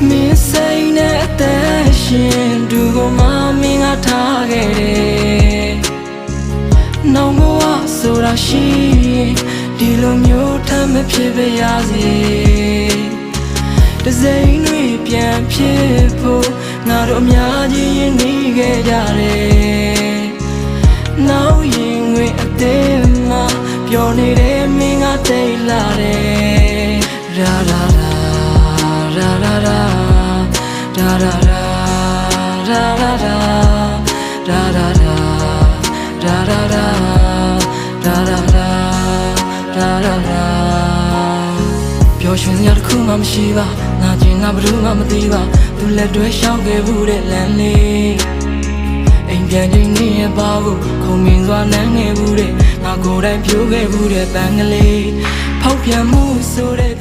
မင်းစိတ်နဲ့အသက်ရှင်သူကိုမှမင်းကထားခဲ့တယ်နောင်ဘဝဆိုတာရှိဒီလိုမျိုးထမ်းမဖြစ်ပါရစေတစိမ့်တွေပြန်ဖြစ်ဖို့ငါတို့အများကြီးရင်းနှီးခဲ့ကြတယ်နောက်ရင်ငွေအသေးမှပျော်နေတဲ့မင်းကတိတ်လာတယ်ရာရာရာရာရာရာရာရာရာရာရာရာရာရာရာရာရာရာပျော်ရွှင်စရာတစ်ခုမှမရှိပါငါချင်းငါဘယ်သူမှမသိပါသူလက်တွဲရှောက်ခဲ့ဘူးတဲ့လမ်းလေးအိမ်ပြန်ချိန်နေရပါဘူးခုံမြင်စွာနမ်းခဲ့ဘူးတဲ့ငါကိုယ်တိုင်ပြိုးခဲ့ဘူးတဲ့ပန်းကလေးဖောက်ပြန်မှုဆိုတဲ့